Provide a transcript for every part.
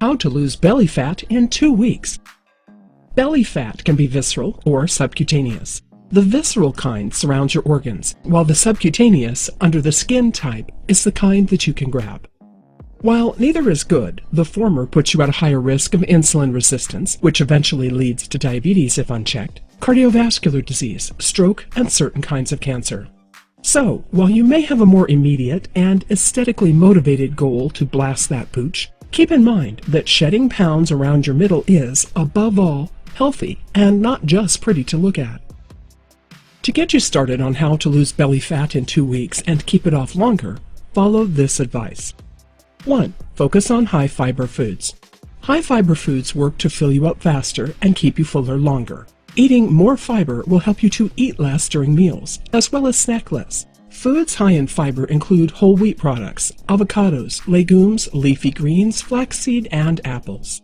How to lose belly fat in 2 weeks. Belly fat can be visceral or subcutaneous. The visceral kind surrounds your organs, while the subcutaneous, under the skin type, is the kind that you can grab. While neither is good, the former puts you at a higher risk of insulin resistance, which eventually leads to diabetes if unchecked, cardiovascular disease, stroke, and certain kinds of cancer. So, while you may have a more immediate and aesthetically motivated goal to blast that pooch, keep in mind that shedding pounds around your middle is, above all, healthy and not just pretty to look at. To get you started on how to lose belly fat in 2 weeks and keep it off longer, follow this advice. 1. Focus on high-fiber foods. High-fiber foods work to fill you up faster and keep you fuller longer. Eating more fiber will help you to eat less during meals, as well as snack less. Foods high in fiber include whole wheat products, avocados, legumes, leafy greens, flaxseed, and apples.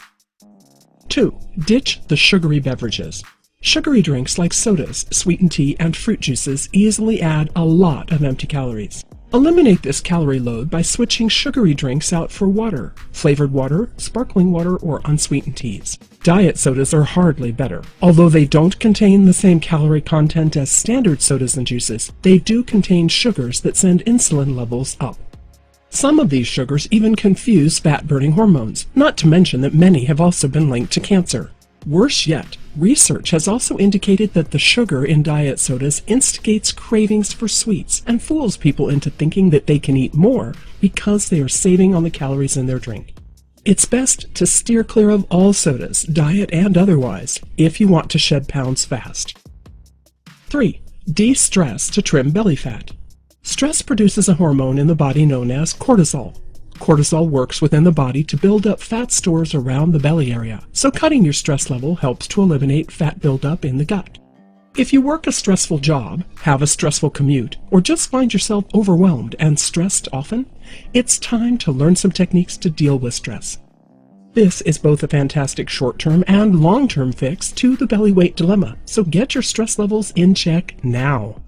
2. Ditch the sugary beverages. Sugary drinks like sodas, sweetened tea, and fruit juices easily add a lot of empty calories. Eliminate this calorie load by switching sugary drinks out for water, flavored water, sparkling water, or unsweetened teas. Diet sodas are hardly better. Although they don't contain the same calorie content as standard sodas and juices, they do contain sugars that send insulin levels up. Some of these sugars even confuse fat-burning hormones, not to mention that many have also been linked to cancer. Worse yet, research has also indicated that the sugar in diet sodas instigates cravings for sweets and fools people into thinking that they can eat more because they are saving on the calories in their drink. It's best to steer clear of all sodas, diet and otherwise, if you want to shed pounds fast. 3. De-stress to trim belly fat. Stress produces a hormone in the body known as cortisol. Cortisol works within the body to build up fat stores around the belly area, so cutting your stress level helps to eliminate fat buildup in the gut. If you work a stressful job, have a stressful commute, or just find yourself overwhelmed and stressed often, it's time to learn some techniques to deal with stress. This is both a fantastic short-term and long-term fix to the belly weight dilemma, so get your stress levels in check now.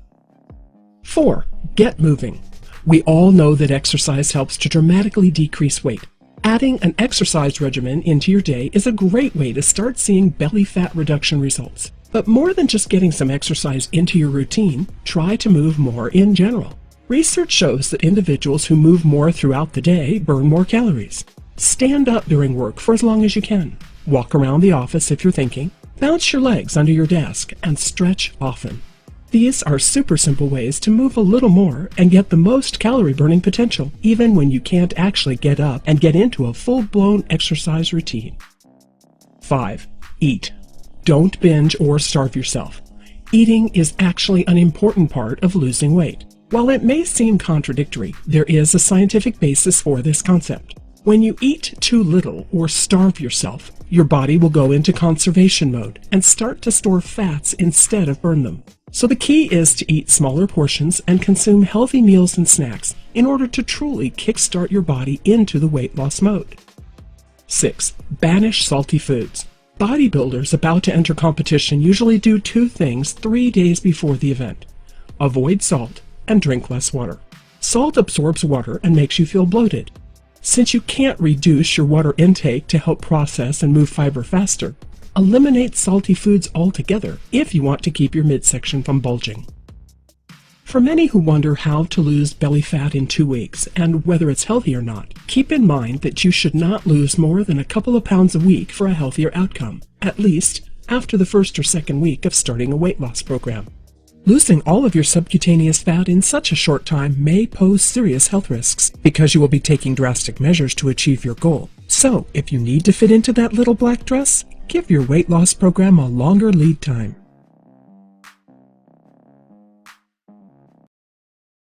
4. Get moving. We all know that exercise helps to dramatically decrease weight. Adding an exercise regimen into your day is a great way to start seeing belly fat reduction results. But more than just getting some exercise into your routine, try to move more in general. Research shows that individuals who move more throughout the day burn more calories. Stand up during work for as long as you can. Walk around the office if you're thinking. Bounce your legs under your desk and stretch often. These are super simple ways to move a little more and get the most calorie burning potential, even when you can't actually get up and get into a full-blown exercise routine. 5. Eat. Don't binge or starve yourself. Eating is actually an important part of losing weight. While it may seem contradictory, there is a scientific basis for this concept. When you eat too little or starve yourself, your body will go into conservation mode and start to store fats instead of burn them. So the key is to eat smaller portions and consume healthy meals and snacks in order to truly kickstart your body into the weight loss mode. 6. Banish salty foods. Bodybuilders about to enter competition usually do 2 things 3 days before the event. Avoid salt and drink less water. Salt absorbs water and makes you feel bloated. Since you can't reduce your water intake to help process and move fiber faster, eliminate salty foods altogether if you want to keep your midsection from bulging. For many who wonder how to lose belly fat in 2 weeks and whether it's healthy or not, keep in mind that you should not lose more than a couple of pounds a week for a healthier outcome, at least after the 1st or 2nd week of starting a weight loss program. Losing all of your subcutaneous fat in such a short time may pose serious health risks because you will be taking drastic measures to achieve your goal. So, if you need to fit into that little black dress, give your weight loss program a longer lead time.